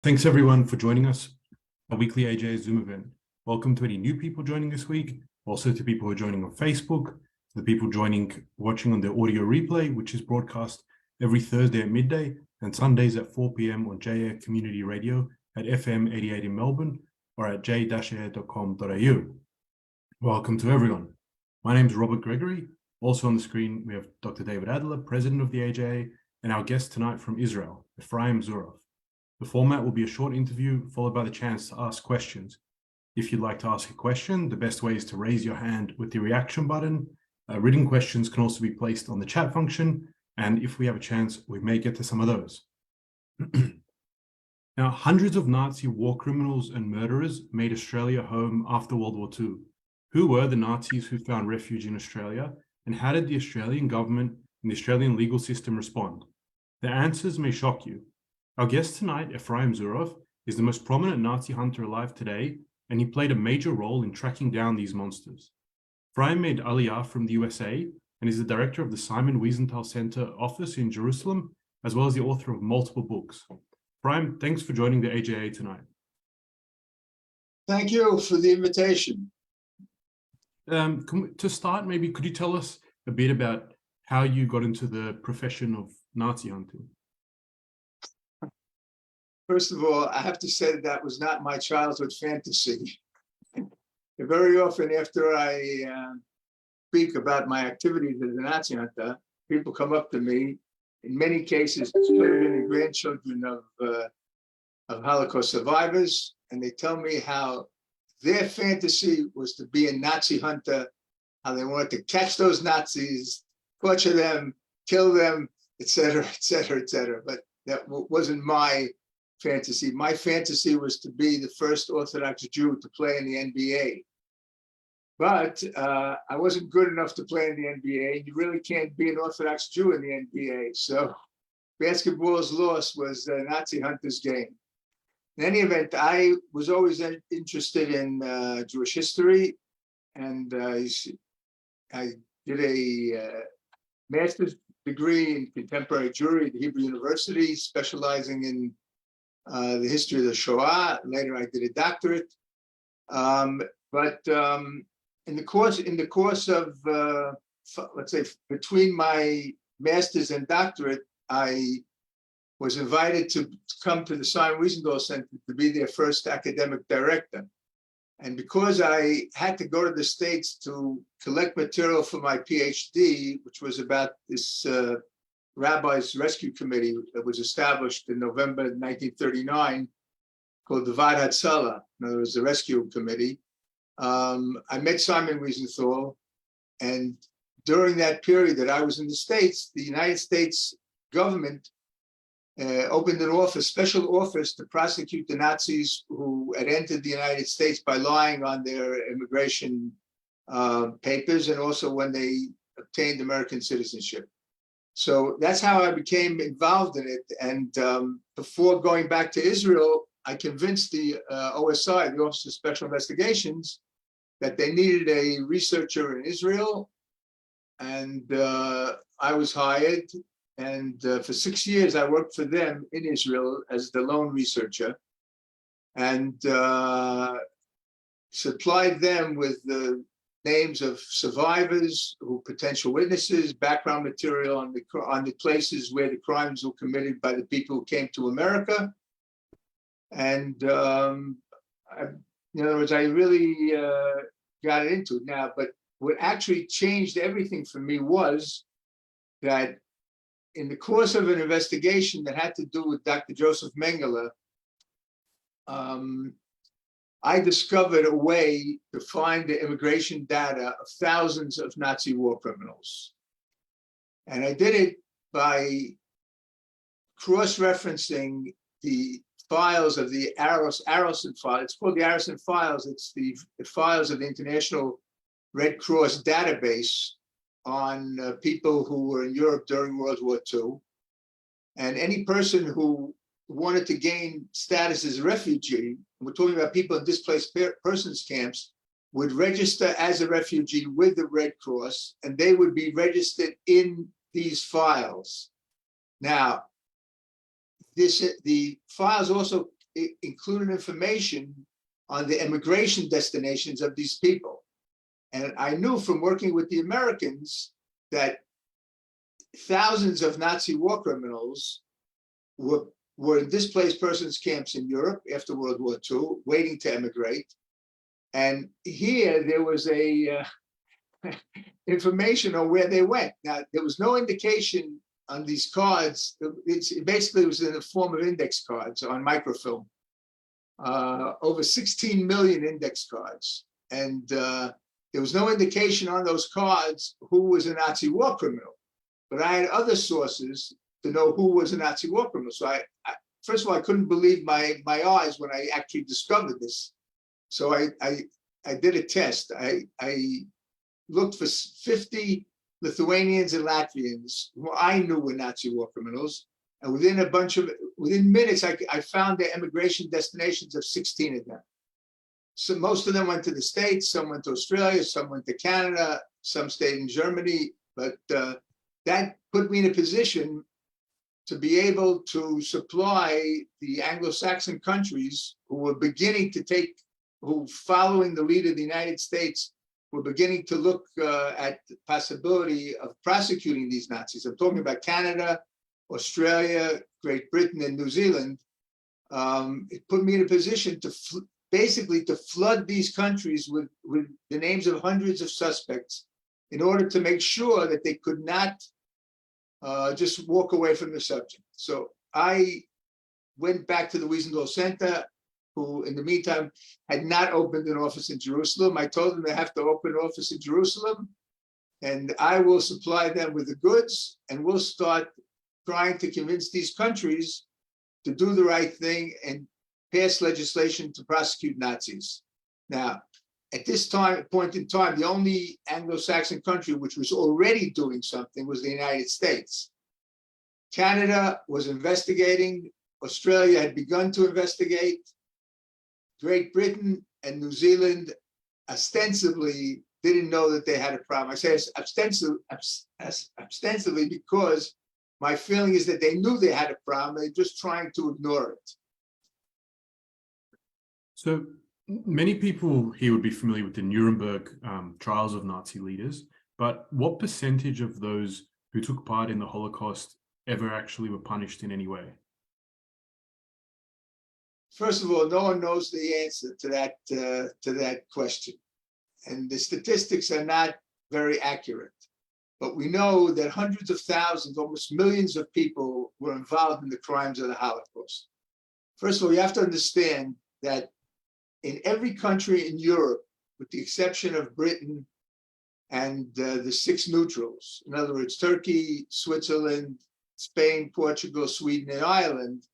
Thanks everyone for joining us, a weekly AJ Zoom event. Welcome to any new people joining this week, also to people who are joining on Facebook, to the people watching on the audio replay, which is broadcast every Thursday at midday and Sundays at 4 p.m. on JAIR Community Radio at FM 88 in Melbourne or at j-air.com.au. Welcome to everyone. My name is Robert Gregory. Also on the screen, we have Dr. David Adler, President of the AJA, and our guest tonight from Israel, Efraim Zuroff. The format will be a short interview followed by the chance to ask questions. If you'd like to ask a question, the best way is to raise your hand with the reaction button. Written questions can also be placed on the chat function, and if we have a chance, we may get to some of those. Now, hundreds of Nazi war criminals and murderers made Australia home after World War II. Who were the Nazis who found refuge in Australia, and how did the Australian government and the Australian legal system respond? The answers may shock you. Our guest tonight, Efraim Zuroff, is the most prominent Nazi hunter alive today, and he played a major role in tracking down these monsters. Efraim made Aliyah from the USA and is the director of the Simon Wiesenthal Center office in Jerusalem, as well as the author of multiple books. Efraim, thanks for joining the AJA tonight. Thank you for the invitation. To start, maybe could you tell us a bit about how you got into the profession of Nazi hunting? First of all, I have to say that was not my childhood fantasy. Very often after I speak about my activities as a Nazi hunter, people come up to me, in many cases, children and grandchildren of Holocaust survivors, and they tell me how their fantasy was to be a Nazi hunter, how they wanted to catch those Nazis, torture them, kill them, etc., etc., etc. But that wasn't my fantasy. My fantasy was to be the first Orthodox Jew to play in the NBA. But I wasn't good enough to play in the NBA. You really can't be an Orthodox Jew in the NBA. So basketball's loss was a Nazi hunter's game. In any event, I was always interested in Jewish history, and I did a master's degree in contemporary Jewry at the Hebrew University, specializing in the history of the Shoah. Later, I did a doctorate. But in the course of, let's say, between my master's and doctorate, I was invited to come to the Simon Wiesenthal Center to be their first academic director. And because I had to go to the States to collect material for my PhD, which was about this Rabbi's Rescue Committee that was established in November 1939, called the Vad Hatzalah. In other words, the Rescue Committee. I met Simon Wiesenthal, and during that period that I was in the States, the United States government opened an office, special office, to prosecute the Nazis who had entered the United States by lying on their immigration papers, and also when they obtained American citizenship. So that's how I became involved in it. And before going back to Israel, I convinced the OSI, the Office of Special Investigations, that they needed a researcher in Israel. And I was hired. And for 6 years, I worked for them in Israel as the lone researcher, and supplied them with the names of survivors, potential witnesses, background material on the places where the crimes were committed by the people who came to America. And in other words, I really got into it now. But what actually changed everything for me was that in the course of an investigation that had to do with Dr. Joseph Mengele, I discovered a way to find the immigration data of thousands of Nazi war criminals. And I did it by cross-referencing the files of the Arison file. It's called the Arison files. It's the files of the International Red Cross database on people who were in Europe during World War II. And any person who wanted to gain status as a refugee, we're talking about people in displaced persons camps, would register as a refugee with the Red Cross, and they would be registered in these files. Now, the files also it included information on the immigration destinations of these people. And I knew from working with the Americans that thousands of Nazi war criminals were in displaced persons camps in Europe after World War II, waiting to emigrate. And here there was a information on where they went. Now, there was no indication on these cards. It basically was in the form of index cards on microfilm. Over 16 million index cards. And there was no indication on those cards who was a Nazi war criminal. But I had other sources to know who was a Nazi war criminal. So I first of all, I couldn't believe my eyes when I actually discovered this. So I did a test. I looked for 50 Lithuanians and Latvians who I knew were Nazi war criminals. And within minutes, I found their immigration destinations of 16 of them. So most of them went to the States, some went to Australia, some went to Canada, some stayed in Germany. But that put me in a position to be able to supply the Anglo-Saxon countries who following the lead of the United States, were beginning to look at the possibility of prosecuting these Nazis. I'm talking about Canada, Australia, Great Britain, and New Zealand. It put me in a position to basically to flood these countries with the names of hundreds of suspects in order to make sure that they could not just walk away from the subject. So I went back to the Wiesenthal Center, who in the meantime had not opened an office in Jerusalem. I told them they have to open an office in Jerusalem, and I will supply them with the goods, and we'll start trying to convince these countries to do the right thing and pass legislation to prosecute Nazis. Now, at this point in time, the only Anglo-Saxon country which was already doing something was the United States. Canada was investigating. Australia had begun to investigate. Great Britain and New Zealand ostensibly didn't know that they had a problem. I say ostensibly because my feeling is that they knew they had a problem. They're just trying to ignore it. So many people here would be familiar with the Nuremberg trials of Nazi leaders, but what percentage of those who took part in the Holocaust ever actually were punished in any way? First of all, no one knows the answer to that question. And the statistics are not very accurate. But we know that hundreds of thousands, almost millions of people were involved in the crimes of the Holocaust. First of all, you have to understand that in every country in Europe, with the exception of Britain and the 6 neutrals, in other words, Turkey, Switzerland, Spain, Portugal, Sweden, and Ireland,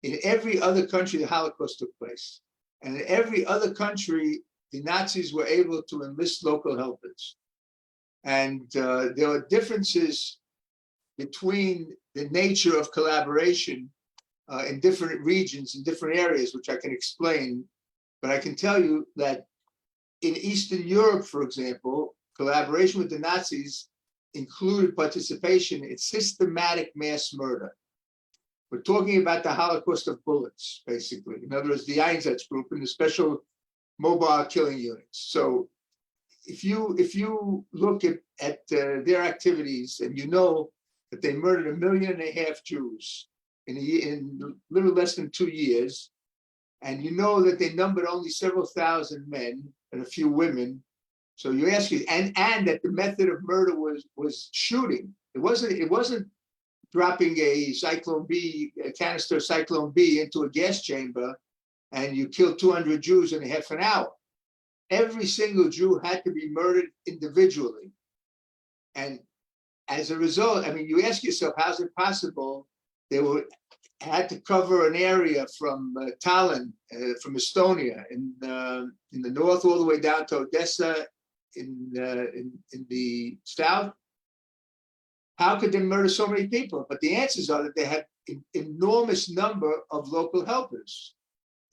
in every other country, the Holocaust took place. And in every other country, the Nazis were able to enlist local helpers. And there are differences between the nature of collaboration in different regions, in different areas, which I can explain. But I can tell you that in Eastern Europe, for example, collaboration with the Nazis included participation in systematic mass murder. We're talking about the Holocaust of bullets, basically. In other words, the Einsatz group and the special mobile killing units. So if you look at their activities, and you know that they murdered 1.5 million Jews in a little less than 2 years, and you know that they numbered only several thousand men and a few women, so you ask you, and that the method of murder was shooting. It wasn't dropping a canister of Cyclone B into a gas chamber, and you kill 200 Jews in a half an hour. Every single Jew had to be murdered individually. And as a result, I mean, you ask yourself, how's it possible they had to cover an area from Tallinn, from Estonia, in the north, all the way down to Odessa in the south? How could they murder so many people? But the answers are that they had an enormous number of local helpers.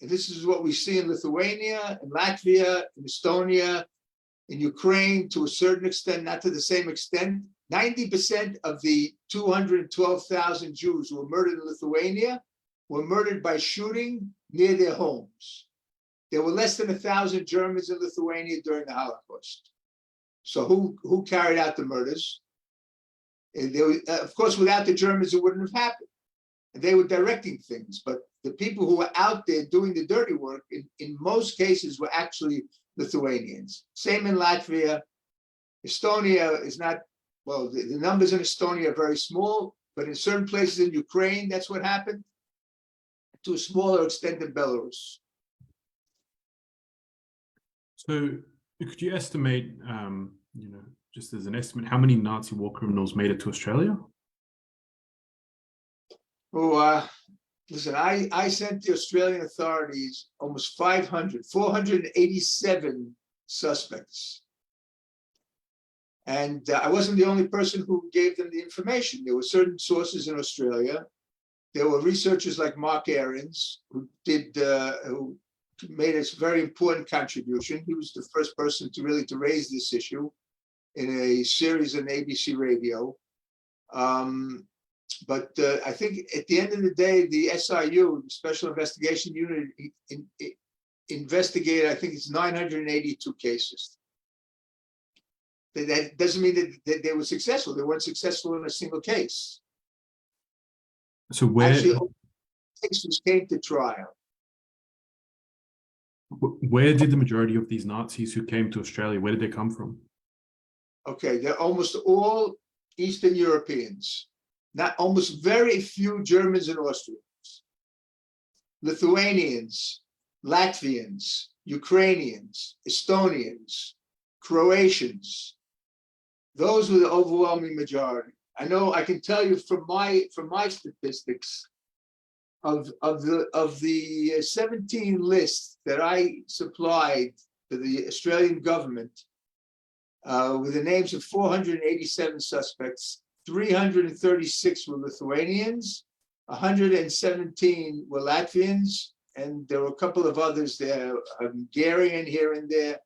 And this is what we see in Lithuania, in Latvia, in Estonia, in Ukraine, to a certain extent, not to the same extent. 90% of the 212,000 Jews who were murdered in Lithuania were murdered by shooting near their homes. There were less than 1,000 Germans in Lithuania during the Holocaust. So who carried out the murders? And of course, without the Germans, it wouldn't have happened. And they were directing things, but the people who were out there doing the dirty work, in most cases, were actually Lithuanians. Same in Latvia. Estonia is not, well, the numbers in Estonia are very small, but in certain places in Ukraine, that's what happened. To a smaller extent in Belarus. So could you estimate, just as an estimate, how many Nazi war criminals made it to Australia? Oh, listen, I sent the Australian authorities almost 487 suspects. And I wasn't the only person who gave them the information. There were certain sources in Australia. There were researchers like Mark Ahrens who made a very important contribution. He was the first person to raise this issue in a series on ABC Radio. But I think at the end of the day, the SIU, the Special Investigation Unit, investigated, I think it's 982 cases. That doesn't mean that they were successful. They weren't successful in a single case. So where actually cases came to trial? Where did the majority of these Nazis who came to Australia, where did they come from? Okay, they're almost all Eastern Europeans. Not almost very few Germans and Austrians. Lithuanians, Latvians, Ukrainians, Estonians, Croatians. Those were the overwhelming majority. I know I can tell you from my statistics of the 17 lists that I supplied to the Australian government with the names of 487 suspects, 336 were Lithuanians, 117 were Latvians, and there were a couple of others there, Hungarian here and there,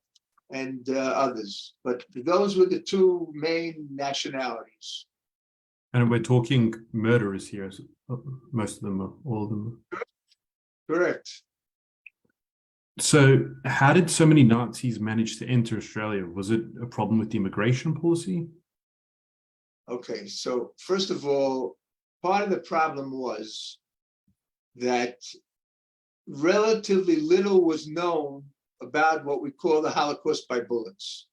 and others. But those were the two main nationalities. And we're talking murderers here, most of them, all of them. Correct. So how did so many Nazis manage to enter Australia? Was it a problem with the immigration policy? Okay, so first of all, part of the problem was that relatively little was known about what we call the Holocaust by bullets.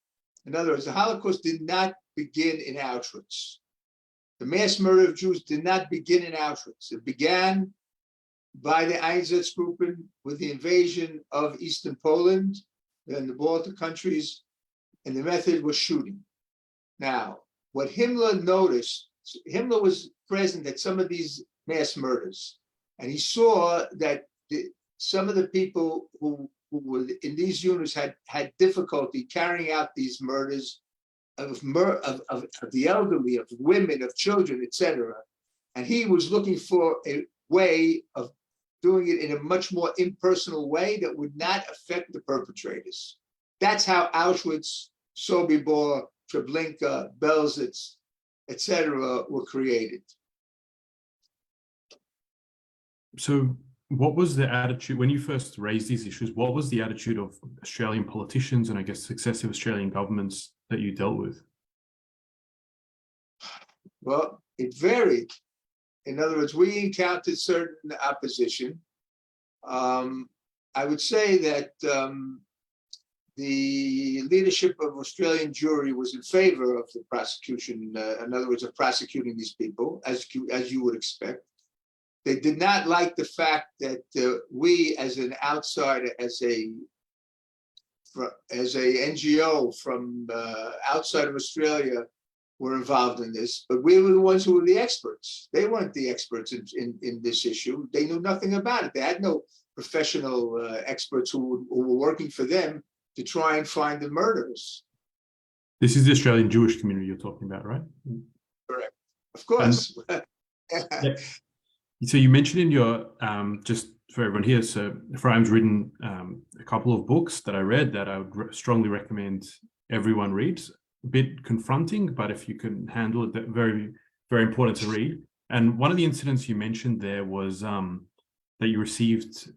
In other words, the Holocaust did not begin in Auschwitz. The mass murder of Jews did not begin in Auschwitz. It began by the Einsatzgruppen with the invasion of Eastern Poland and the Baltic countries, and the method was shooting. Now, what Himmler noticed, Himmler was present at some of these mass murders, and he saw that some of the people who were in these units had difficulty carrying out these murders of the elderly, of women, of children, etc. And he was looking for a way of doing it in a much more impersonal way that would not affect the perpetrators. That's how Auschwitz, Sobibor, Treblinka, Belzec, etc. were created. So what was the attitude, when you first raised these issues, what was the attitude of Australian politicians and I guess successive Australian governments that you dealt with? Well, it varied. In other words, we encountered certain opposition. I would say that the leadership of Australian Jewry was in favor of the prosecution, in other words, of prosecuting these people, as you would expect. They did not like the fact that we, as an outsider, as a NGO from outside of Australia, were involved in this. But we were the ones who were the experts. They weren't the experts in this issue. They knew nothing about it. They had no professional experts who were working for them to try and find the murderers. This is the Australian Jewish community you're talking about, right? Correct. Of course. Yeah. So you mentioned in your, just for everyone here, so Efraim's written a couple of books that I read that I would strongly recommend everyone reads. A bit confronting, but if you can handle it, very, very important to read. And one of the incidents you mentioned there was that you received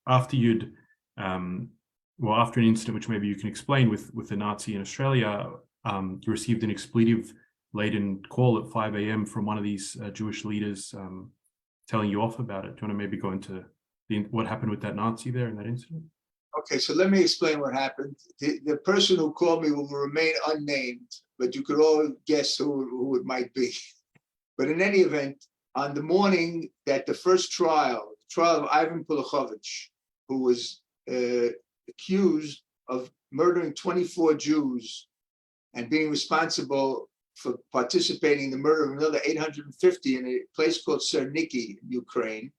after you'd, after an incident, which maybe you can explain with the Nazi in Australia, you received an expletive-laden call at 5 a.m. from one of these Jewish leaders telling you off about it. Do you want to maybe go into what happened with that Nazi there in that incident? Okay, so let me explain what happened. The person who called me will remain unnamed, but you could all guess who it might be. But in any event, on the morning that the first trial of Ivan Pulachovich, who was accused of murdering 24 Jews and being responsible for participating in the murder of another 850 in a place called Cerniki in Ukraine,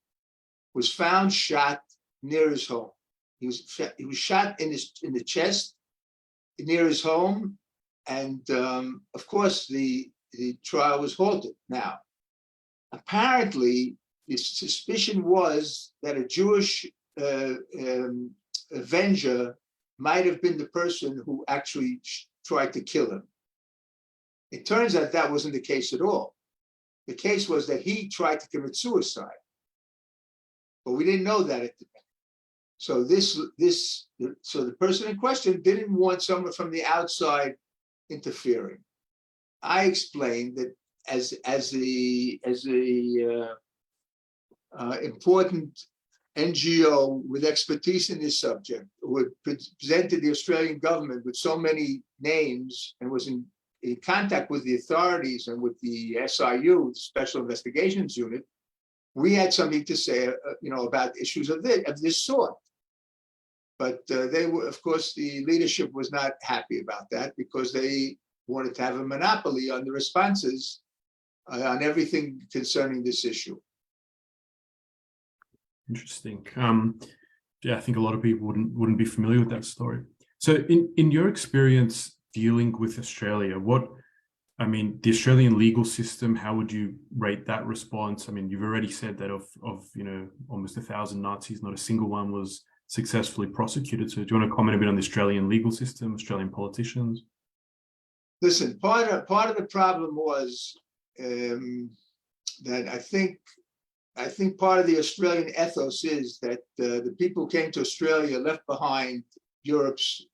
was found shot near his home. He was shot in the chest near his home, and of course the trial was halted. Now, apparently, the suspicion was that a Jewish avenger might have been the person who actually tried to kill him. It turns out that wasn't the case at all. The case was that he tried to commit suicide, but we didn't know that at the time. So so the person in question didn't want someone from the outside interfering. I explained that as the important NGO with expertise in this subject, who had presented the Australian government with so many names and was in contact with the authorities and with the SIU, the Special Investigations Unit, we had something to say, about issues of this sort. But they were, of course, the leadership was not happy about that because they wanted to have a monopoly on the responses on everything concerning this issue. Interesting. I think a lot of people wouldn't be familiar with that story. So, in your experience dealing with Australia, the Australian legal system, how would you rate that response? I mean, you've already said that of almost 1,000 Nazis, not a single one was successfully prosecuted. So do you want to comment a bit on the Australian legal system, Australian politicians? Listen, part of the problem was that I think part of the Australian ethos is that the people who came to Australia left behind Europe's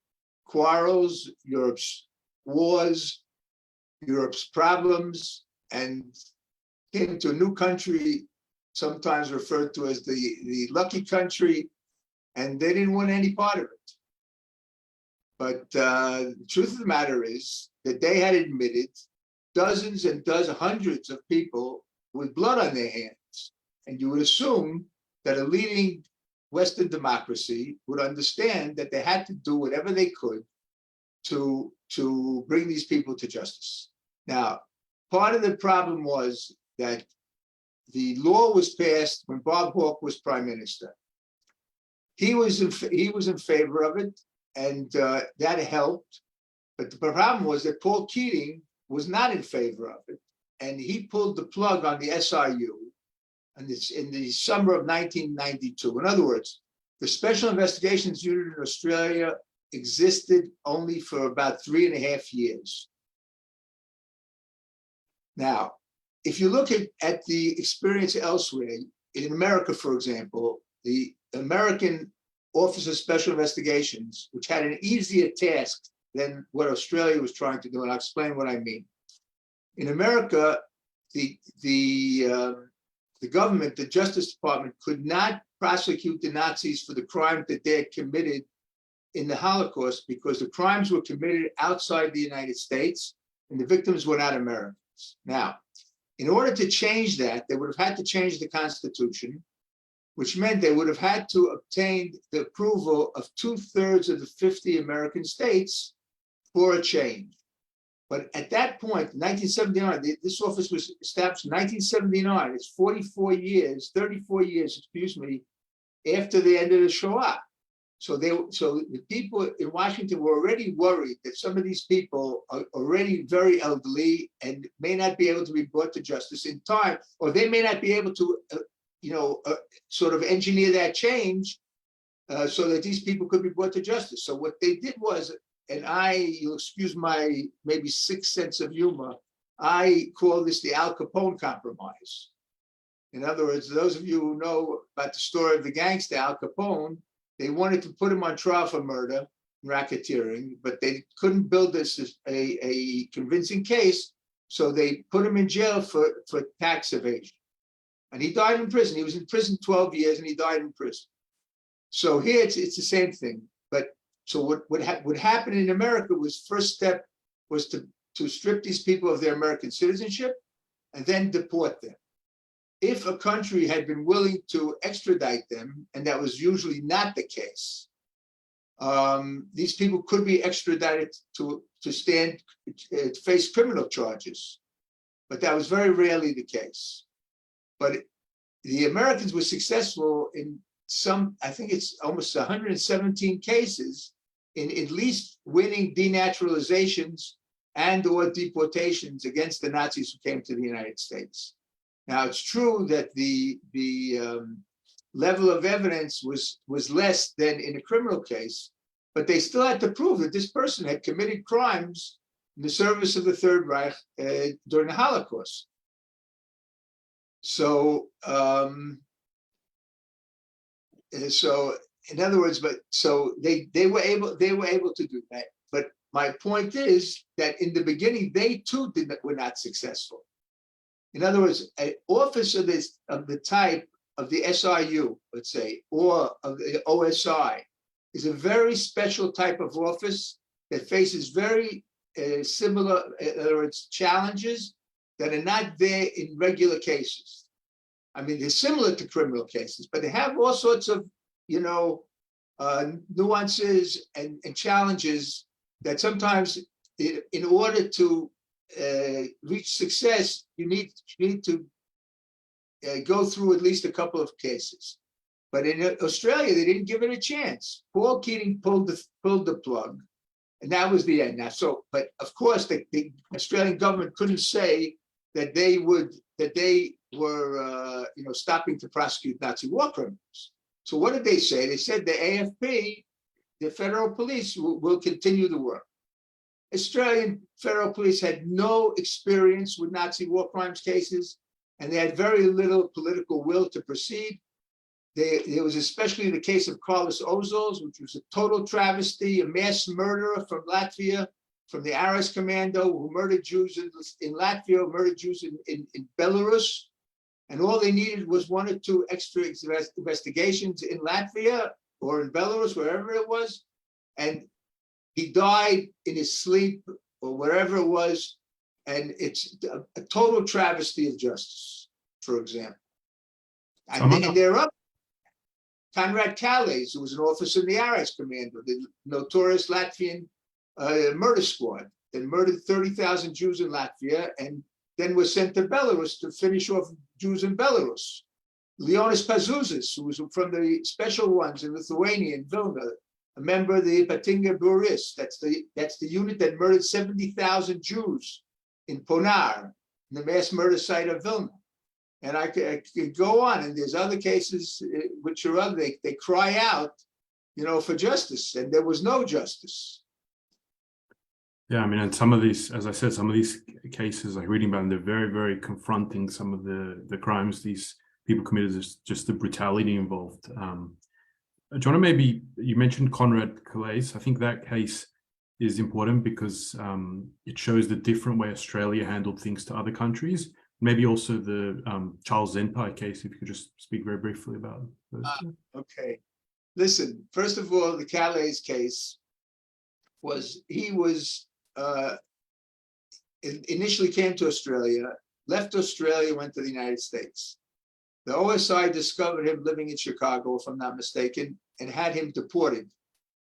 quarrels, Europe's wars, Europe's problems, and came to a new country, sometimes referred to as the lucky country, and they didn't want any part of it. But the truth of the matter is that they had admitted dozens and hundreds of people with blood on their hands. And you would assume that a leading Western democracy would understand that they had to do whatever they could to bring these people to justice. Now, part of the problem was that the law was passed when Bob Hawke was prime minister. He was in favor of it, and that helped. But the problem was that Paul Keating was not in favor of it, and he pulled the plug on the SIU in the summer of 1992. In other words, the Special Investigations Unit in Australia existed only for about 3.5 years. Now, if you look at the experience elsewhere, in America, for example, the American Office of Special Investigations, which had an easier task than what Australia was trying to do, and I'll explain what I mean. In America, the government, the Justice Department, could not prosecute the Nazis for the crime that they had committed in the Holocaust because the crimes were committed outside the United States and the victims were not Americans. Now, in order to change that, they would have had to change the Constitution, which meant they would have had to obtain the approval of 2/3 of the 50 American states for a change. But at that point, 1979, this office was established in 1979. It's 34 years, after the end of the Shoah. So the people in Washington were already worried that some of these people are already very elderly and may not be able to be brought to justice in time, or they may not be able to, sort of engineer that change so that these people could be brought to justice. So what they did was, and you'll excuse my maybe sick sense of humor, I call this the Al Capone compromise. In other words, those of you who know about the story of the gangster Al Capone, they wanted to put him on trial for murder, racketeering, but they couldn't build this as a convincing case, so they put him in jail for tax evasion. And he died in prison. He was in prison 12 years and he died in prison. So here it's the same thing. But so what happened in America was, first step was to strip these people of their American citizenship and then deport them. If a country had been willing to extradite them, and that was usually not the case, these people could be extradited to face criminal charges. But that was very rarely the case. But the Americans were successful in some, I think it's almost 117 cases, in at least winning denaturalizations and or deportations against the Nazis who came to the United States. Now, it's true that the level of evidence was less than in a criminal case, but they still had to prove that this person had committed crimes in the service of the Third Reich during the Holocaust. So, in other words, they were able to do that. But my point is that in the beginning, they too were not successful. In other words, an officer of the type of the SRU, let's say, or of the OSI, is a very special type of office that faces very similar, in other words, challenges that are not there in regular cases. I mean, they're similar to criminal cases, but they have all sorts of, nuances and challenges that sometimes, in order to reach success, you need to go through at least a couple of cases. But in Australia, they didn't give it a chance. Paul Keating pulled the plug, and that was the end. Now, but of course, the Australian government couldn't say that they were stopping to prosecute Nazi war criminals. So what did they say? They said the AFP, the federal police, will continue the work. Australian federal police had no experience with Nazi war crimes cases, and they had very little political will to proceed. There was especially the case of Carlos Ozols, which was a total travesty, a mass murderer from Latvia, from the Aras Commando, who murdered Jews in Latvia, murdered Jews in Belarus. And all they needed was one or two extra investigations in Latvia or in Belarus, wherever it was. And he died in his sleep or wherever it was. And it's a total travesty of justice, for example. And they're up. Konrad Kalles, who was an officer in the Aras Commando, the notorious Latvian murder squad that murdered 30,000 Jews in Latvia and then was sent to Belarus to finish off Jews in Belarus. Leonis Pazouzis, who was from the special ones in Lithuania, in Vilna, a member of the Ypatinga Buris, that's the unit that murdered 70,000 Jews in Ponar, in the mass murder site of Vilna. And I could go on, and there's other cases which are other, they cry out, for justice, and there was no justice. Yeah, I mean, and some of these, as I said, some of these cases, like reading about them, they're very, very confronting. Some of the crimes these people committed, just the brutality involved. John, maybe you mentioned Konrad Kalles. I think that case is important because it shows the different way Australia handled things to other countries. Maybe also the Charles Zenpai case, if you could just speak very briefly about those. Okay. Listen, first of all, the Kalles case initially came to Australia, left Australia, went to the United States. The OSI discovered him living in Chicago, if I'm not mistaken, and had him deported.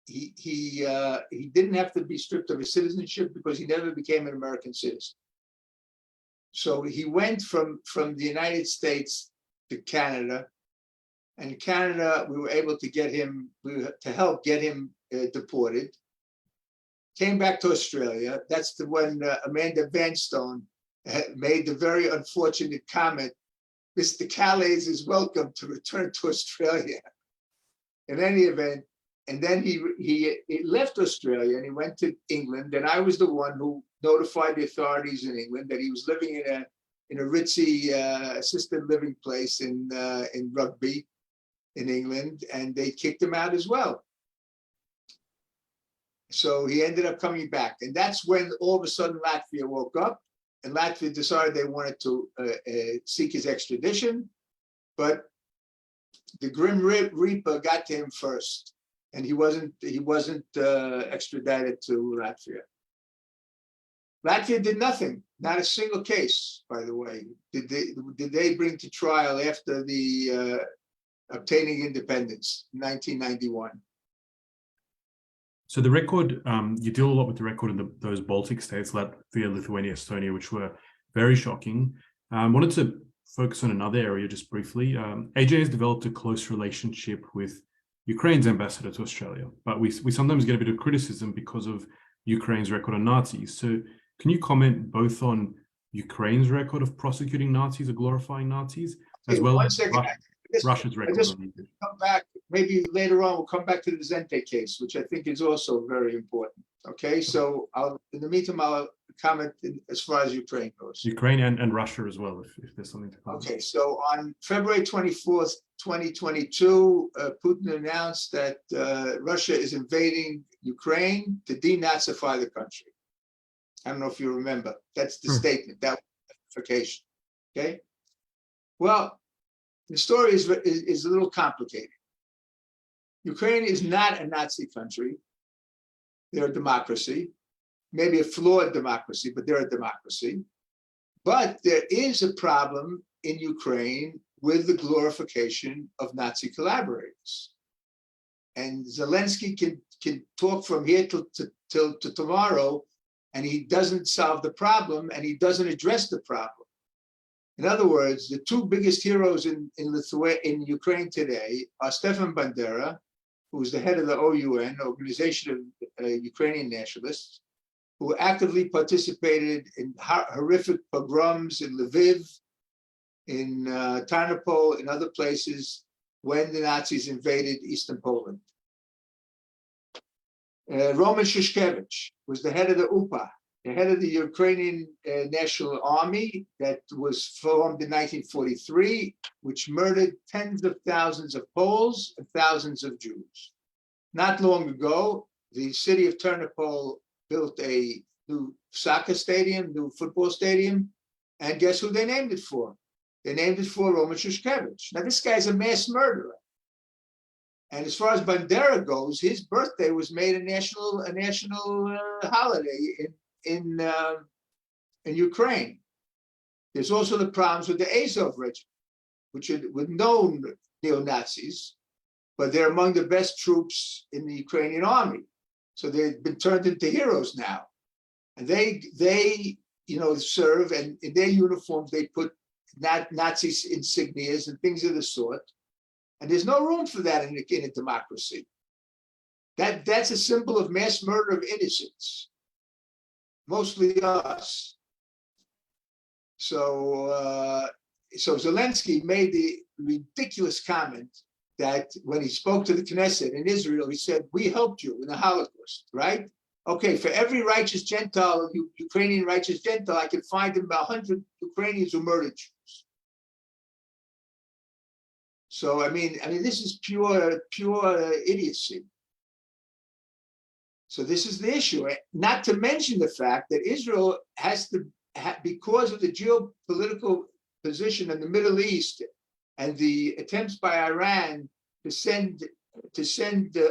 He didn't have to be stripped of his citizenship because he never became an American citizen. So he went from the United States to Canada, and Canada, we were able to help get him deported. Came back to Australia. That's when Amanda Vanstone made the very unfortunate comment, Mr. Kalles is welcome to return to Australia. In any event, and then he left Australia and he went to England, and I was the one who notified the authorities in England that he was living in a ritzy assisted living place in Rugby in England, and they kicked him out as well. So he ended up coming back, and that's when all of a sudden Latvia woke up, and Latvia decided they wanted to seek his extradition, but the Grim Reaper got to him first, and he wasn't extradited to Latvia. Latvia did nothing, not a single case, by the way, did they bring to trial after the obtaining independence in 1991. So the record, you deal a lot with the record in those Baltic states, Latvia, Lithuania, Estonia, which were very shocking. Wanted to focus on another area just briefly. AJ has developed a close relationship with Ukraine's ambassador to Australia, but we sometimes get a bit of criticism because of Ukraine's record on Nazis. So can you comment both on Ukraine's record of prosecuting Nazis or glorifying Nazis, as well as Russia's record? Come back, maybe later on, we'll come back to the Zente case, which I think is also very important. Okay, so in the meantime, I'll comment as far as Ukraine goes. Ukraine and Russia as well, if there's something to comment. Okay, so on February 24th, 2022, Putin announced that Russia is invading Ukraine to denazify the country. I don't know if you remember. That's the statement. That was justification. Okay. Well, the story is a little complicated. Ukraine is not a Nazi country. They're a democracy, maybe a flawed democracy, but they're a democracy. But there is a problem in Ukraine with the glorification of Nazi collaborators. And Zelensky can talk from here till tomorrow, and he doesn't solve the problem, and he doesn't address the problem. In other words, the two biggest heroes in Ukraine today are Stefan Bandera, who's the head of the OUN, Organization of Ukrainian Nationalists, who actively participated in horrific pogroms in Lviv, in Tarnopol, in other places when the Nazis invaded Eastern Poland. Roman Shushkevich was the head of the UPA, the head of the Ukrainian National Army that was formed in 1943, which murdered tens of thousands of Poles and thousands of Jews. Not long ago, the city of Ternopil built a new soccer stadium, new football stadium, and guess who they named it for? They named it for Roman Shushkevich. Now, this guy's a mass murderer. And as far as Bandera goes, his birthday was made a national holiday in Ukraine. There's also the problems with the Azov regiment, which are with known neo-Nazis, but they're among the best troops in the Ukrainian army. So they've been turned into heroes now. And they serve, and in their uniforms, they put Nazi insignias and things of the sort. And there's no room for that in a democracy. That's a symbol of mass murder of innocents, mostly us. So Zelensky made the ridiculous comment that when he spoke to the Knesset in Israel, he said, "We helped you in the Holocaust," right? Okay, for every righteous Gentile, Ukrainian righteous Gentile, I can find him 100 Ukrainians who murdered Jews. So I mean, this is pure idiocy. So this is the issue. Not to mention the fact that Israel has to, because of the geopolitical position in the Middle East and the attempts by Iran to send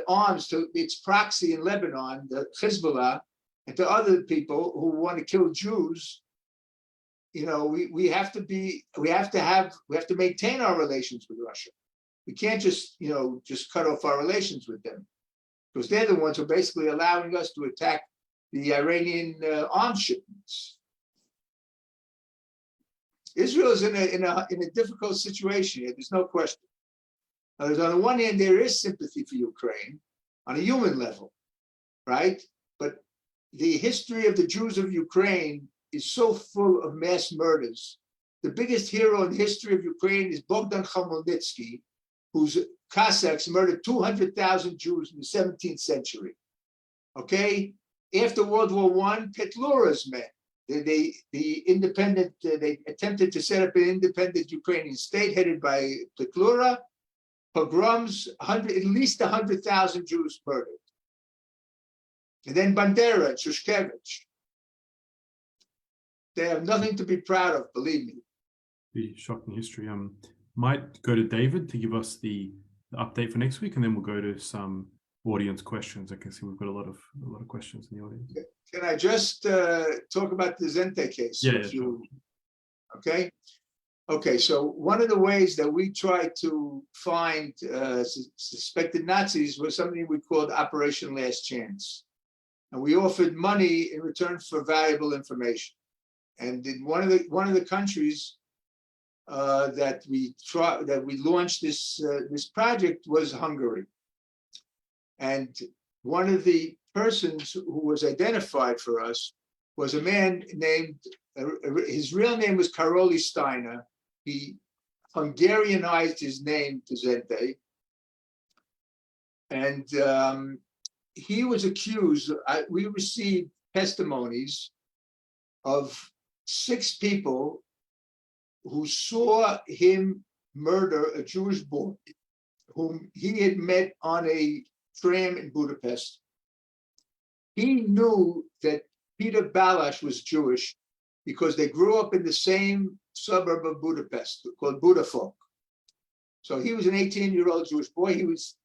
arms to its proxy in Lebanon, the Hezbollah, and to other people who want to kill Jews. We have to maintain our relations with Russia. We can't just cut off our relations with them, because they're the ones who are basically allowing us to attack the Iranian arms shipments. Israel is in a difficult situation here. There's no question. Now, on the one hand, there is sympathy for Ukraine on a human level, right? But the history of the Jews of Ukraine is so full of mass murders. The biggest hero in the history of Ukraine is Bogdan Khmelnytsky, whose Cossacks murdered 200,000 Jews in the 17th century. Okay? After World War I, Petlura's men, the independent, they attempted to set up an independent Ukrainian state headed by Petlura. Pogroms, at least 100,000 Jews murdered. And then Bandera, Shushkevich. They have nothing to be proud of, believe me. The shocking history. Might go to David to give us the update for next week, and then we'll go to some audience questions. I can see we've got a lot of questions in the audience. Can I just talk about the Zente case? Yeah, sure. Okay. Okay, so one of the ways that we tried to find suspected Nazis was something we called Operation Last Chance. And we offered money in return for valuable information. And in one of the countries that we launched this project was Hungary. And one of the persons who was identified for us was a man named, his real name was Karoli Steiner. He Hungarianized his name to Zente. And he was accused, we received testimonies of 6 people who saw him murder a Jewish boy whom he had met on a tram in Budapest. He knew that Peter Balas was Jewish because they grew up in the same suburb of Budapest called Budafok. So he was an 18-year-old Jewish boy. He was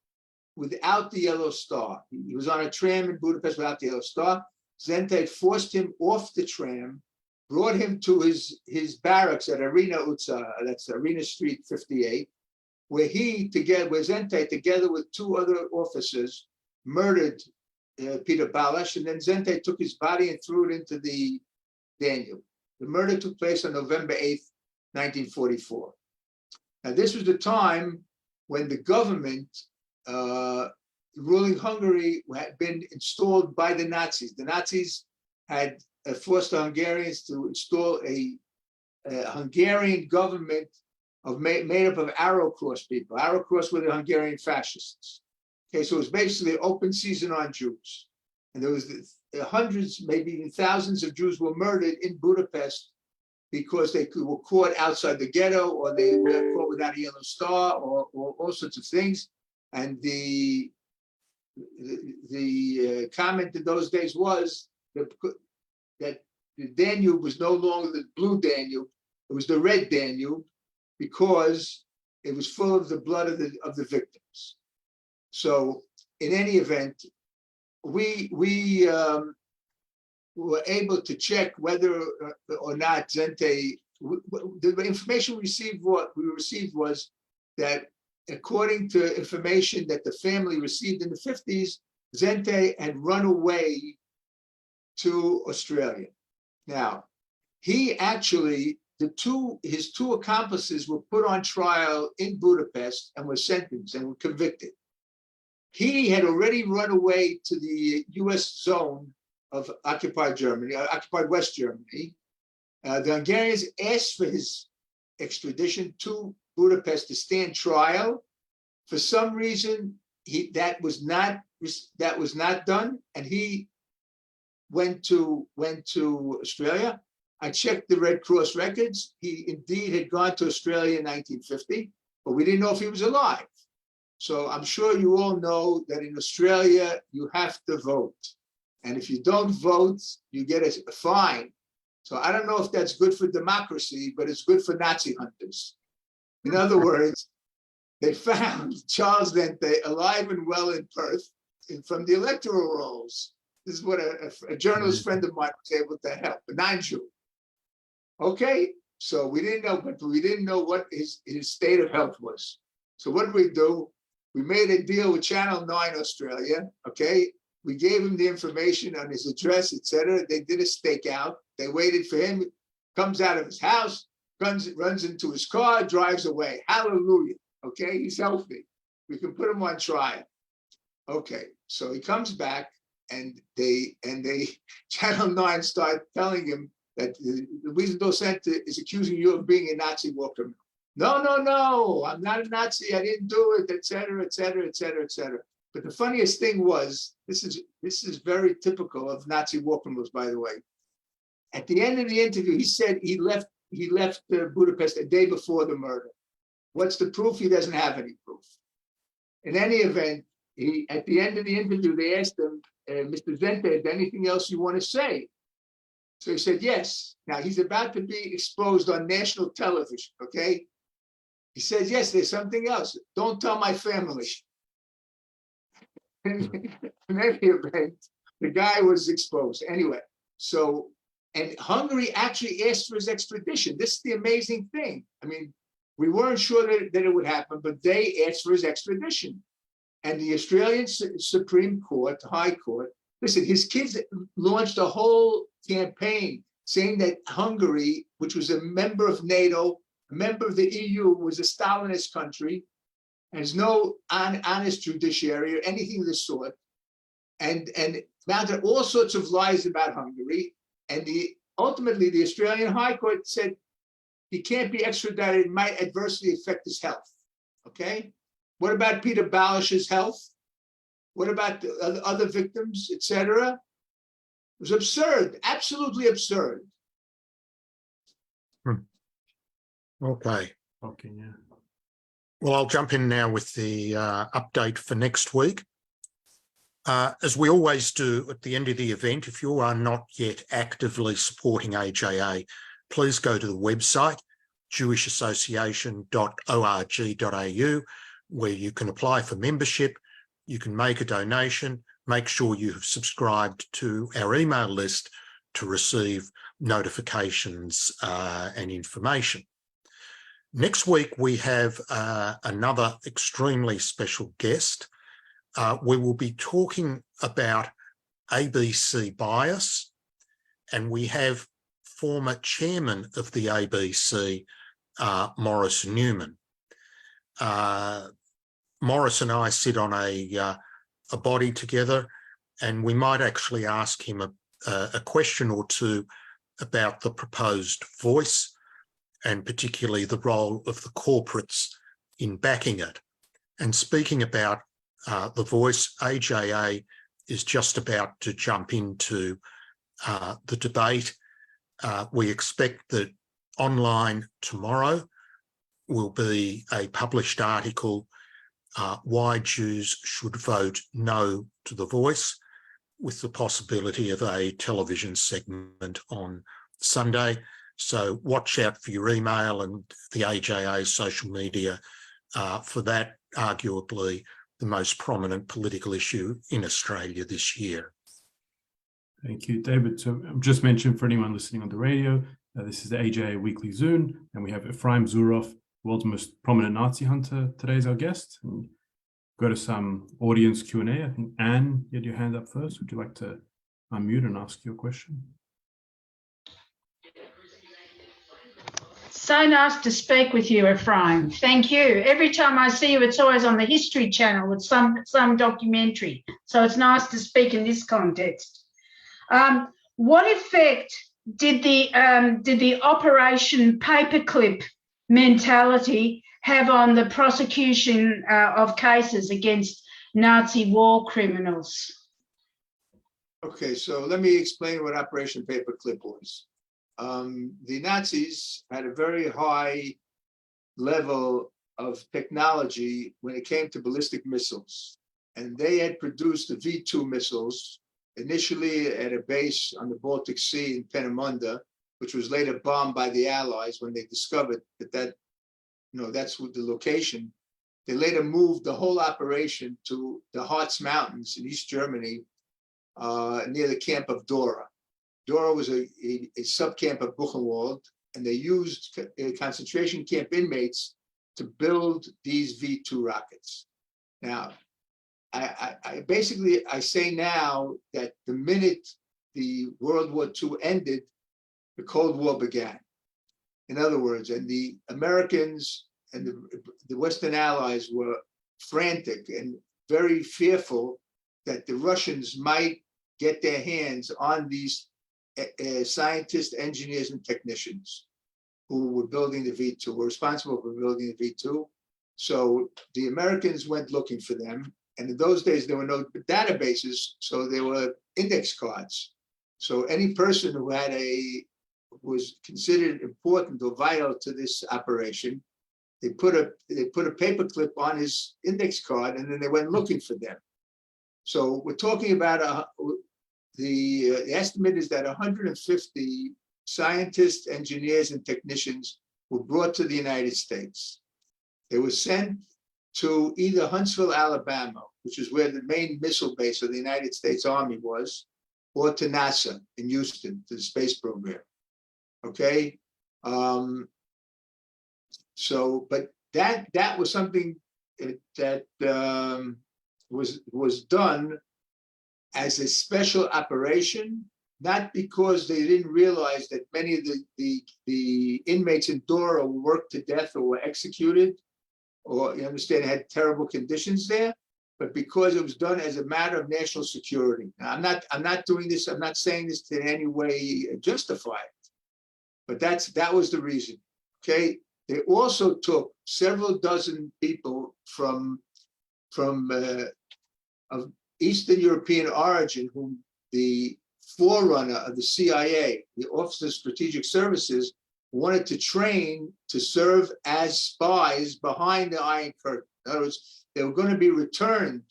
without the yellow star. He was on a tram in Budapest without the yellow star. Zente forced him off the tram, brought him to his barracks at Arena Utsa, that's Arena Street 58, where Zente, together with 2 other officers, murdered Peter Balas, and then Zente took his body and threw it into the Danube. The murder took place on November 8th, 1944. Now, this was the time when the government ruling Hungary had been installed by the Nazis. The Nazis had forced the Hungarians to install a Hungarian government made up of Arrow Cross people. Arrow Cross were the Hungarian fascists. Okay, so it was basically open season on Jews. And there was hundreds, maybe even thousands of Jews were murdered in Budapest because they were caught outside the ghetto, or they were caught without a yellow star, or all sorts of things. And the comment in those days was that the Danube was no longer the blue Danube, it was the red Danube, because it was full of the blood of the victims. So in any event, we were able to check whether or not Zente, the information we received was that according to information that the family received in the 50s, Zente had run away to Australia. Now, he actually, his 2 accomplices were put on trial in Budapest and were sentenced and were convicted. He had already run away to the US zone of occupied Germany, occupied West Germany. The Hungarians asked for his extradition to Budapest to stand trial. For some reason, that was not done, and he went to Australia. I checked the Red Cross records. He indeed had gone to Australia in 1950, but we didn't know if he was alive. So I'm sure you all know that in Australia, you have to vote. And if you don't vote, you get a fine. So I don't know if that's good for democracy, but it's good for Nazi hunters. In other words, they found Charles Zente alive and well in Perth from the electoral rolls. This is what a journalist friend of mine was able to help, a non-Jew. Okay, so we didn't know, but we didn't know what his state of health was. So what did we do? We made a deal with Channel 9 Australia, okay? We gave him the information on his address, etc. They did a stakeout. They waited for him, comes out of his house, runs into his car, drives away. Hallelujah, okay? He's healthy. We can put him on trial. Okay, so he comes back, and they Channel 9 start telling him that the Wiesenthal Center is accusing you of being a Nazi war criminal. No, I'm not a Nazi, I didn't do it, etc., etc., etc., etc. But the funniest thing was, this is very typical of Nazi war criminals, by the way. At the end of the interview, he said he left Budapest a day before the murder. What's the proof? He doesn't have any proof. In any event, at the end of the interview, they asked him, Mr. Zente, is there anything else you want to say? So he said, yes. Now he's about to be exposed on national television, okay? He says, yes, there's something else. Don't tell my family. In any event, the guy was exposed. Anyway, so, and Hungary actually asked for his extradition. This is the amazing thing. I mean, we weren't sure that it would happen, but they asked for his extradition. And the Australian Supreme Court, High Court, listen, his kids launched a whole campaign saying that Hungary, which was a member of NATO, a member of the EU, was a Stalinist country, has no honest judiciary or anything of the sort, and mounted all sorts of lies about Hungary. And ultimately, the Australian High Court said he can't be extradited, it might adversely affect his health, okay? What about Peter Balash's health? What about the other victims, etc.? It was absurd, absolutely absurd. Okay. Okay, yeah. Well, I'll jump in now with the update for next week. As we always do at the end of the event, if you are not yet actively supporting AJA, please go to the website, jewishassociation.org.au, where you can apply for membership, you can make a donation, make sure you have subscribed to our email list to receive notifications and information. Next week, we have another extremely special guest. We will be talking about ABC bias, and we have former chairman of the ABC, Morris Newman. Morris and I sit on a body together, and we might actually ask him a question or two about the proposed voice, and particularly the role of the corporates in backing it. And speaking about the voice, AJA is just about to jump into the debate. We expect that online tomorrow will be a published article, why Jews should vote no to the voice, with the possibility of a television segment on Sunday. So watch out for your email and the AJA social media for that, arguably the most prominent political issue in Australia this year. Thank you, David. So I've just mentioned for anyone listening on the radio, this is the AJA Weekly Zune, and we have Efraim Zuroff, the world's most prominent Nazi hunter. Today is our guest. And go to some audience Q&A. I think, Anne, you had your hand up first. Would you like to unmute and ask your question? So nice to speak with you, Efraim. Thank you. Every time I see you, it's always on the History Channel with some documentary. So it's nice to speak in this context. What effect did the Operation Paperclip mentality have on the prosecution of cases against Nazi war criminals? Okay, so let me explain what Operation Paperclip was. The Nazis had a very high level of technology when it came to ballistic missiles. And they had produced the V2 missiles initially at a base on the Baltic Sea in Peenemünde, which was later bombed by the Allies when they discovered that's what the location. They later moved the whole operation to the Harz Mountains in East Germany, near the camp of Dora. Dora was a subcamp of Buchenwald, and they used concentration camp inmates to build these V2 rockets. Now, I basically say now that the minute the World War II ended, the Cold War began. In other words, and the Americans and the Western Allies were frantic and very fearful that the Russians might get their hands on these scientists, engineers, and technicians who were building the V2, were responsible for building the V2. So the Americans went looking for them. And in those days, there were no databases, so there were index cards. So any person who was considered important or vital to this operation, they put a paperclip on his index card, and then they went looking for them. So we're talking about the estimate is that 150 scientists, engineers, and technicians were brought to the United States. They were sent to either Huntsville, Alabama, which is where the main missile base of the United States Army was, or to NASA in Houston, to the space program. Okay. But that was something that was done as a special operation, not because they didn't realize that many of the inmates in Dora were worked to death or were executed, or you understand, had terrible conditions there, but because it was done as a matter of national security. Now, I'm not doing this. I'm not saying this to in any way justify it, but that was the reason. Okay. They also took several dozen people from of Eastern European origin, whom the forerunner of the CIA, the Office of Strategic Services, wanted to train to serve as spies behind the Iron Curtain. In other words, they were going to be returned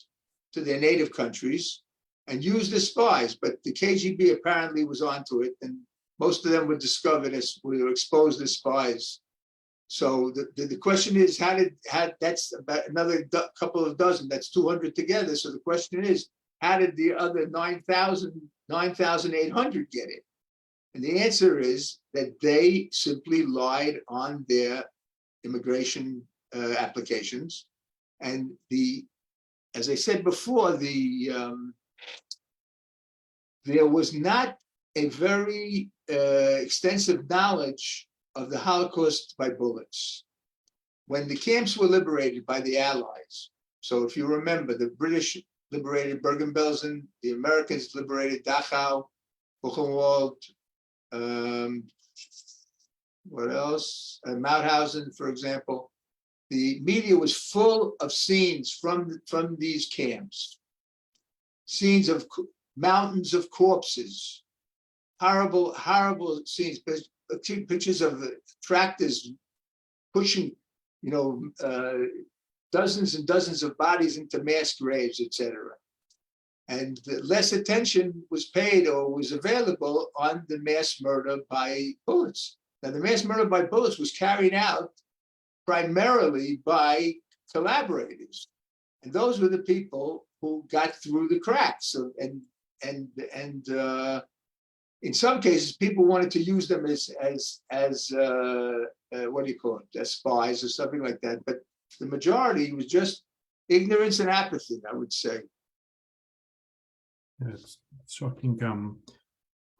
to their native countries and used as spies, but the KGB apparently was onto it, and most of them were discovered were exposed as spies. So the question is, that's about another couple of dozen, that's 200 together. So the question is, how did the other 9,800 get it? And the answer is that they simply lied on their immigration applications. And as I said before, there was not a very extensive knowledge of the Holocaust by bullets. When the camps were liberated by the Allies, so if you remember, the British liberated Bergen-Belsen, the Americans liberated Dachau, Buchenwald, what else? Mauthausen, for example. The media was full of scenes from these camps, scenes of mountains of corpses, horrible, horrible scenes. Pictures of tractors pushing, dozens and dozens of bodies into mass graves, etc. And less attention was paid or was available on the mass murder by bullets. Now, the mass murder by bullets was carried out primarily by collaborators, and those were the people who got through the cracks. And in some cases, people wanted to use them as what do you call it, as spies or something like that. But the majority was just ignorance and apathy, I would say. Yeah, it's shocking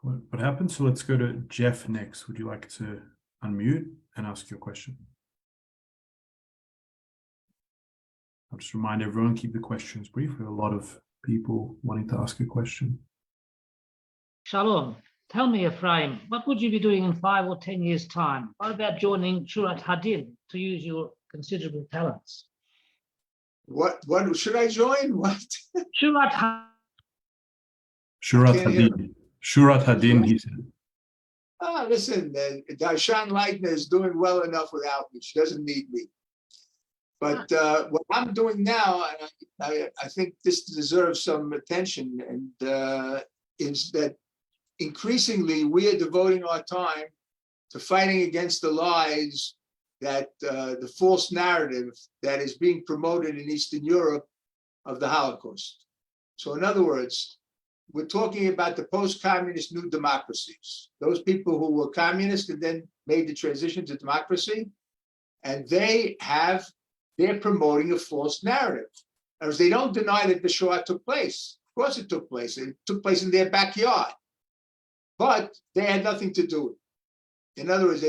what happened. So let's go to Jeff next. Would you like to unmute and ask your question? I'll just remind everyone, keep the questions brief. We have a lot of people wanting to ask a question. Shalom. Tell me, Efraim, what would you be doing in 5 or 10 years' time? What about joining Shurat Hadin to use your considerable talents? What should I join? What? Shurat Hadin. Shurat Hadin. Shurat Hadin, he said. Listen, Darshan Leitner is doing well enough without me. She doesn't need me. But what I'm doing now, and I think this deserves some attention, and is that increasingly we are devoting our time to fighting against the lies that the false narrative that is being promoted in Eastern Europe of the Holocaust. So in other words, we're talking about the post-communist new democracies, those people who were communist and then made the transition to democracy, and they're promoting a false narrative. As they don't deny that the Shoah took place. Of course it took place. It took place in their backyard. But they had nothing to do with it. In other words,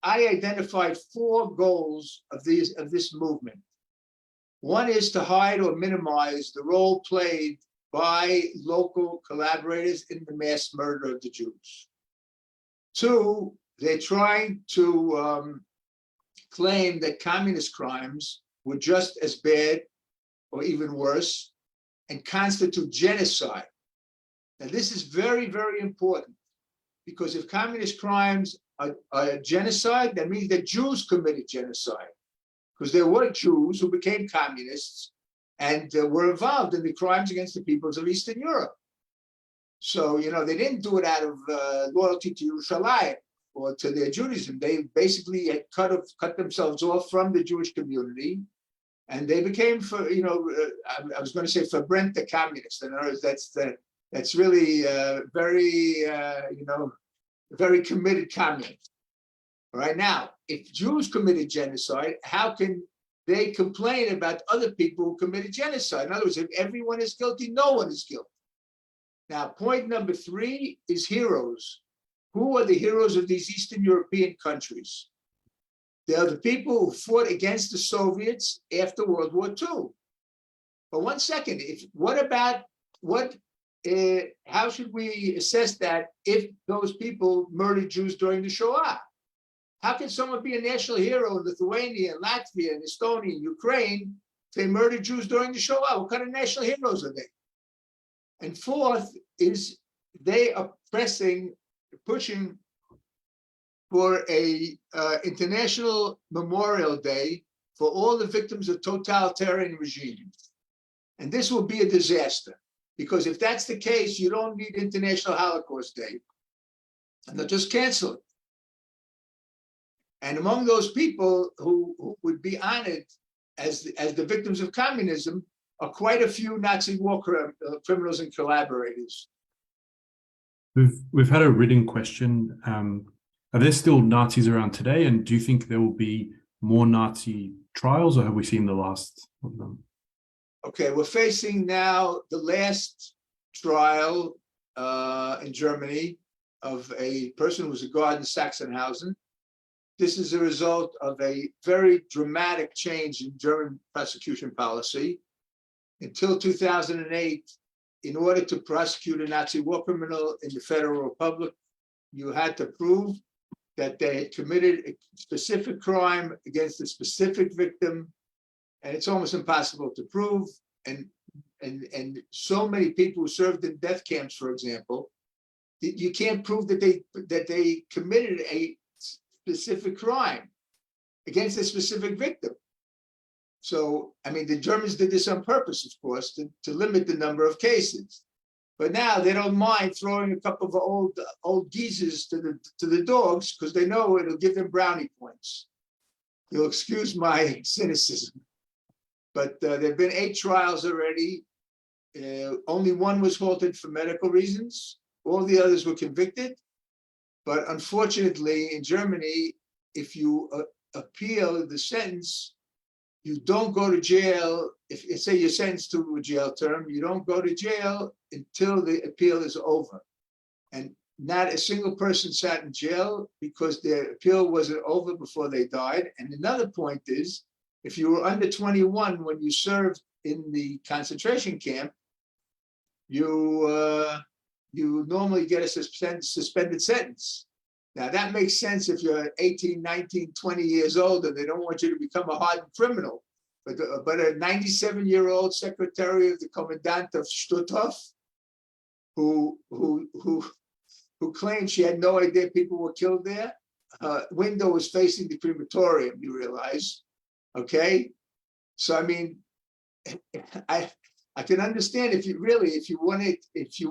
I identified 4 goals of this movement. One is to hide or minimize the role played by local collaborators in the mass murder of the Jews. 2, they're trying to claim that communist crimes were just as bad or even worse and constitute genocide. Now, this is very, very important, because if communist crimes are genocide, that means that Jews committed genocide, because there were Jews who became communists and were involved in the crimes against the peoples of Eastern Europe. So, they didn't do it out of loyalty to Yerushalayim or to their Judaism. They basically had cut themselves off from the Jewish community, and they became, I was going to say verbrennte communists. In other words, that's really very, very committed communists. All right, now, if Jews committed genocide, how can they complain about other people who committed genocide? In other words, if everyone is guilty, no one is guilty. Now, point number 3 is heroes. Who are the heroes of these Eastern European countries? They are the people who fought against the Soviets after World War II. But one second, how should we assess that if those people murdered Jews during the Shoah? How can someone be a national hero in Lithuania, Latvia, and Estonia, and Ukraine if they murdered Jews during the Shoah? What kind of national heroes are they? And fourth is they are pushing for a international memorial day for all the victims of totalitarian regimes. And this will be a disaster, because if that's the case, you don't need International Holocaust Day, and they'll just cancel it. And among those people who would be honored as the victims of communism are quite a few Nazi war criminals and collaborators. We've had a written question. Are there still Nazis around today? And do you think there will be more Nazi trials, or have we seen the last of them? Okay, we're facing now the last trial in Germany of a person who was a guard in Sachsenhausen. This is a result of a very dramatic change in German prosecution policy. Until 2008, in order to prosecute a Nazi war criminal in the Federal Republic, you had to prove that they had committed a specific crime against a specific victim, and it's almost impossible to prove. And so many people who served in death camps, for example, you can't prove that they committed a specific crime against a specific victim. So, I mean, the Germans did this on purpose, of course, to limit the number of cases. But now they don't mind throwing a couple of old geezers to the dogs, because they know it'll give them brownie points. You'll excuse my cynicism. But there have been 8 trials already. Only one was halted for medical reasons. All the others were convicted. But unfortunately, in Germany, if you appeal the sentence, you don't go to jail. If say you're sentenced to a jail term, you don't go to jail until the appeal is over. And not a single person sat in jail because their appeal wasn't over before they died. And another point is, if you were under 21 when you served in the concentration camp, you normally get a suspended sentence. Now, that makes sense if you're 18, 19, 20 years old and they don't want you to become a hardened criminal. But a 97-year-old secretary of the commandant of Stutthof, who claimed she had no idea people were killed there, window was facing the crematorium, you realize, okay? So, I mean, I can understand if you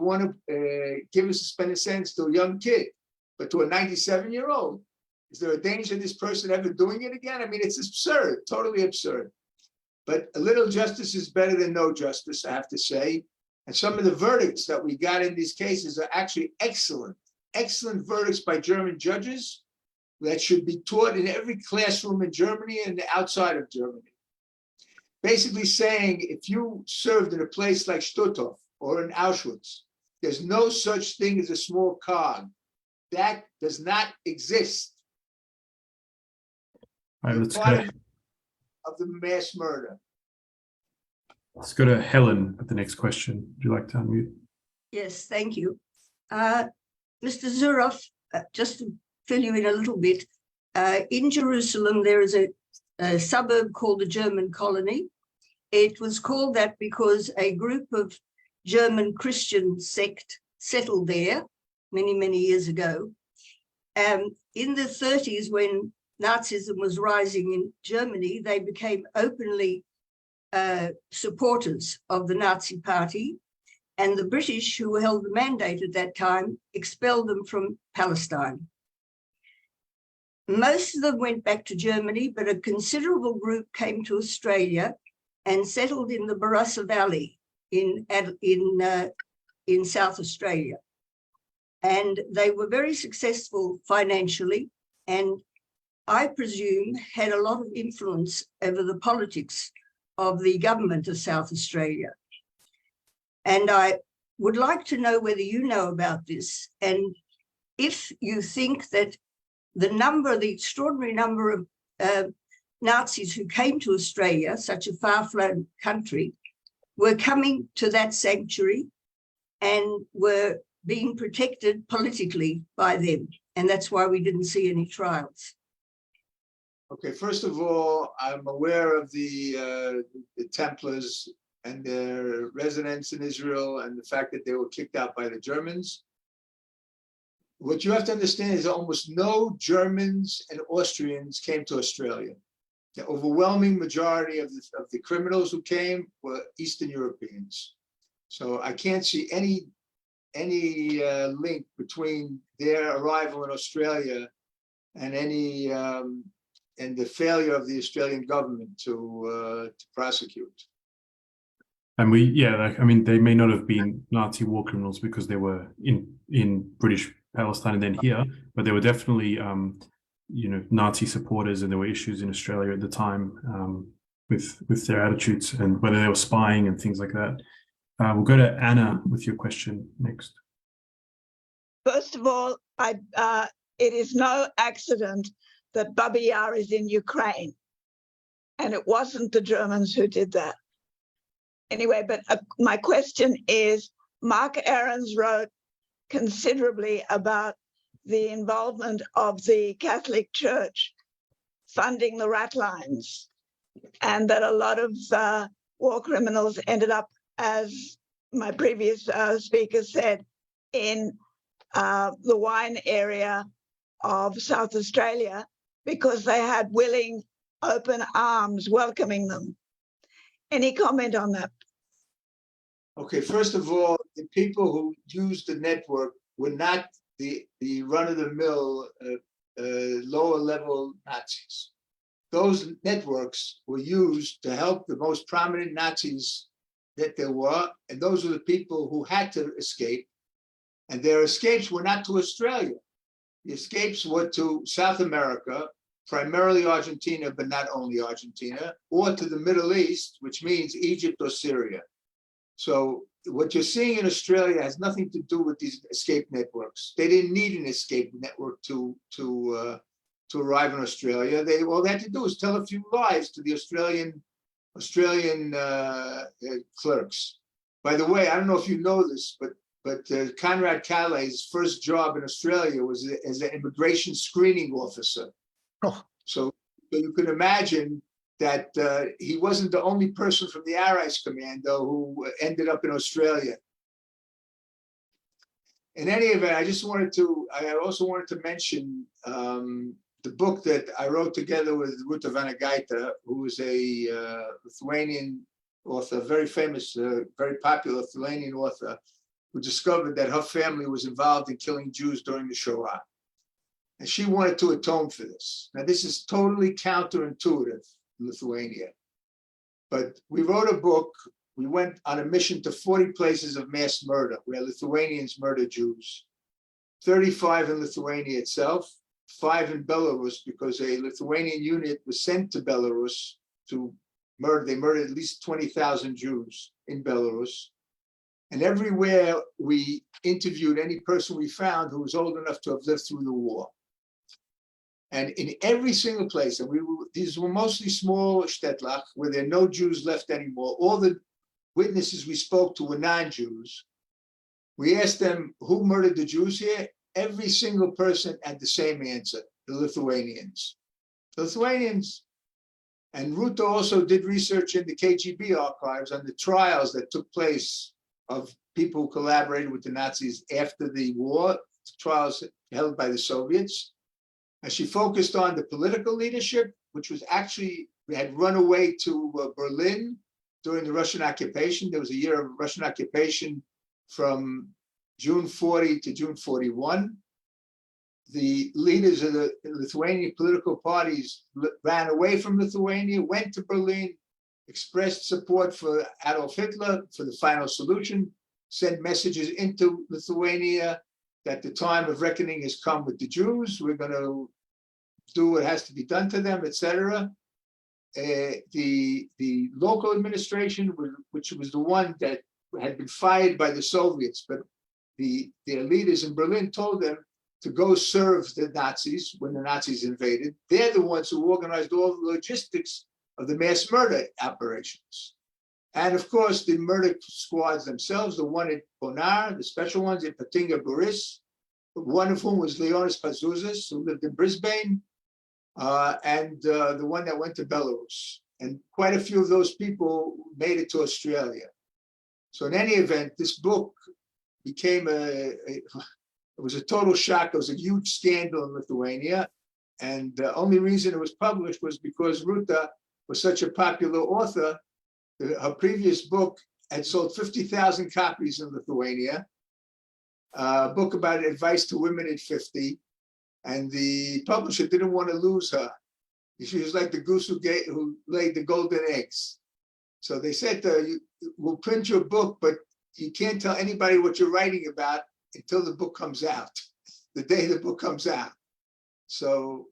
want to give a suspended sentence to a young kid, but to a 97-year-old, is there a danger of this person ever doing it again? I mean, it's absurd, totally absurd. But a little justice is better than no justice, I have to say. And some of the verdicts that we got in these cases are actually excellent, excellent verdicts by German judges that should be taught in every classroom in Germany and outside of Germany. Basically saying, if you served in a place like Stutthof or in Auschwitz, there's no such thing as a small cog. That does not exist. All right, let's go of the mass murder. Let's go to Helen at the next question. Would you like to unmute? Yes, thank you. Mr. Zuroff, just to fill you in a little bit, in Jerusalem, there is a suburb called the German Colony. It was called that because a group of German Christian sect settled there many, many years ago. In the 30s, when Nazism was rising in Germany, they became openly supporters of the Nazi Party, and the British, who held the mandate at that time, expelled them from Palestine. Most of them went back to Germany, but a considerable group came to Australia and settled in the Barossa Valley in South Australia. And they were very successful financially, and I presume had a lot of influence over the politics of the government of South Australia. And I would like to know whether you know about this, and if you think that the extraordinary number of Nazis who came to Australia, such a far-flung country, were coming to that sanctuary and were being protected politically by them. And that's why we didn't see any trials. Okay, first of all, I'm aware of the Templars and their residence in Israel and the fact that they were kicked out by the Germans. What you have to understand is that almost no Germans and Austrians came to Australia. The overwhelming majority of the criminals who came were Eastern Europeans. So I can't see any link between their arrival in Australia and any and the failure of the Australian government to prosecute. And they may not have been Nazi war criminals because they were in British Palestine and then here, but they were definitely, Nazi supporters, and there were issues in Australia at the time with their attitudes and whether they were spying and things like that. We'll go to Anna with your question next. First of all, it is no accident that Babi Yar is in Ukraine, and it wasn't the Germans who did that. Anyway, but my question is, Mark Ahrens wrote considerably about the involvement of the Catholic Church funding the ratlines, and that a lot of war criminals ended up, as my previous speaker said, in the wine area of South Australia because they had willing, open arms welcoming them. Any comment on that? Okay, first of all, the people who used the network were not the run-of-the-mill lower-level Nazis. Those networks were used to help the most prominent Nazis that there were, and those were the people who had to escape, and their escapes were not to Australia. The escapes were to South America, primarily Argentina, but not only Argentina, or to the Middle East, which means Egypt or Syria. So what you're seeing in Australia has nothing to do with these escape networks. They didn't need an escape network to arrive in Australia. All they had to do was tell a few lies to the Australian clerks. By the way, I don't know if you know this, but Conrad Calais' first job in Australia was as an immigration screening officer. Oh. So you can imagine that he wasn't the only person from the Arise Commando who ended up in Australia. In any event, I also wanted to mention the book that I wrote together with Ruta Vanagaita, who is a Lithuanian author, very famous, very popular Lithuanian author, who discovered that her family was involved in killing Jews during the Shoah. And she wanted to atone for this. Now, this is totally counterintuitive in Lithuania. But we wrote a book. We went on a mission to 40 places of mass murder where Lithuanians murder Jews. 35 in Lithuania itself, 5 in Belarus, because a Lithuanian unit was sent to Belarus to murder. They murdered at least 20,000 Jews in Belarus. And everywhere we interviewed any person we found who was old enough to have lived through the war. And in every single place, and these were mostly small shtetl where there are no Jews left anymore. All the witnesses we spoke to were non-Jews. We asked them who murdered the Jews here. Every single person had the same answer: the Lithuanians. The Lithuanians. And Ruta also did research in the KGB archives on the trials that took place of people who collaborated with the Nazis after the war, trials held by the Soviets. And she focused on the political leadership, which was actually had run away to Berlin during the Russian occupation. There was a year of Russian occupation from June 40 to June 41. The leaders of the Lithuanian political parties ran away from Lithuania, went to Berlin, expressed support for Adolf Hitler, for the final solution, sent messages into Lithuania that the time of reckoning has come with the Jews. We're going to do what has to be done to them, etc. The local administration, which was the one that had been fired by the Soviets, but their leaders in Berlin told them to go serve the Nazis when the Nazis invaded. They're the ones who organized all the logistics of the mass murder operations. And of course, the murder squads themselves, the one at Bonar, the special ones at Patinga Boris, one of whom was Leonis Pazouzas, who lived in Brisbane, and the one that went to Belarus. And quite a few of those people made it to Australia. So in any event, this book became it was a total shock. It was a huge scandal in Lithuania. And the only reason it was published was because Ruta was such a popular author. Her previous book had sold 50,000 copies in Lithuania, a book about advice to women at 50. And the publisher didn't want to lose her. She was like the goose who laid the golden eggs. So they said to her, we'll print your book, but you can't tell anybody what you're writing about until the book comes out, the day the book comes out. So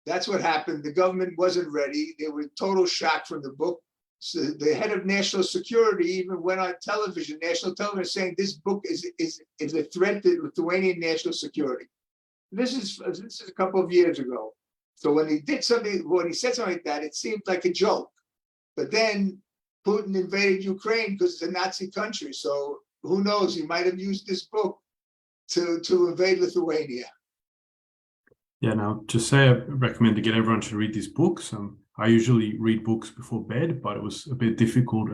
that's what happened. The government wasn't ready. They were in total shock from the book. So the head of national security even went on television, national television, saying this book is a threat to Lithuanian national security. This is a couple of years ago. So when he said something like that, it seemed like a joke. But then Putin invaded Ukraine because it's a Nazi country. So who knows? He might have used this book to invade Lithuania. Yeah, now to say I recommend again everyone should read these books. I usually read books before bed, but it was a bit difficult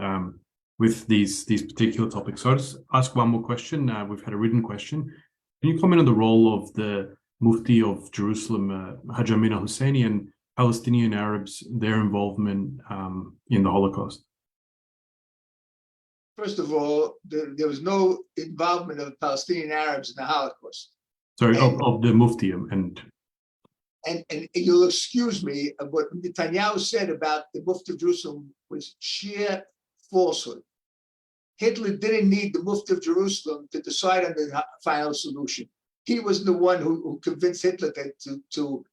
with these particular topics. So I'll just ask one more question. We've had a written question. Can you comment on the role of the Mufti of Jerusalem, Hajj Amina Husseini, and Palestinian Arabs, their involvement in the Holocaust? First of all, there was no involvement of the Palestinian Arabs in the Holocaust. Sorry, of the Mufti and you'll excuse me, what Netanyahu said about the Mufti of Jerusalem was sheer falsehood. Hitler didn't need the Mufti of Jerusalem to decide on the final solution. He was the one who convinced Hitler to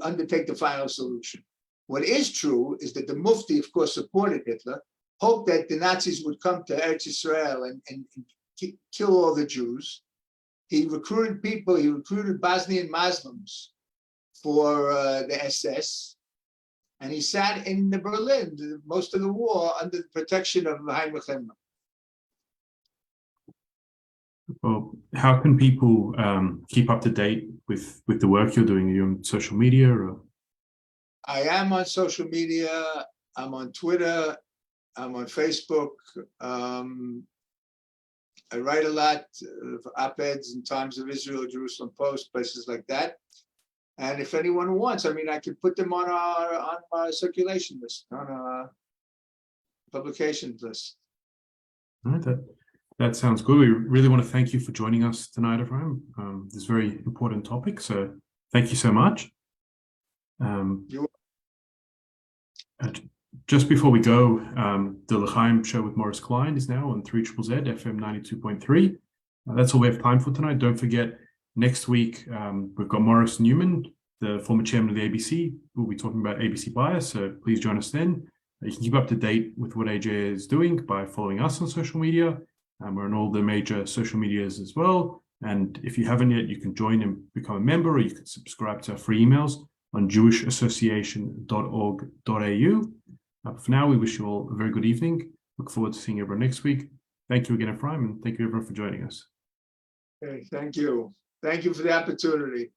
undertake the final solution. What is true is that the Mufti, of course, supported Hitler, hoped that the Nazis would come to Eretz Israel and kill all the Jews. He recruited people, he recruited Bosnian Muslims for the SS, and he sat in Berlin most of the war under the protection of Heinrich Himmler. Well, how can people keep up to date with the work you're doing? Are you on social media? Or? I am on social media. I'm on Twitter. I'm on Facebook. I write a lot of op-eds in Times of Israel, Jerusalem Post, places like that. And if anyone wants, I mean, I could put them on our circulation list, on our publication list. All right, that sounds good. We really want to thank you for joining us tonight, Efraim. This is a very important topic, so thank you so much. Just before we go, the L'chaim show with Morris Klein is now on 3ZZZ FM 92.3. That's all we have time for tonight. Don't forget, next week, we've got Morris Newman, the former chairman of the ABC. We'll be talking about ABC bias, so please join us then. You can keep up to date with what AJ is doing by following us on social media. We're on all the major social medias as well. And if you haven't yet, you can join and become a member, or you can subscribe to our free emails on jewishassociation.org.au. For now, we wish you all a very good evening. Look forward to seeing everyone next week. Thank you again, Efraim, and thank you everyone for joining us. Okay, thank you. Thank you for the opportunity.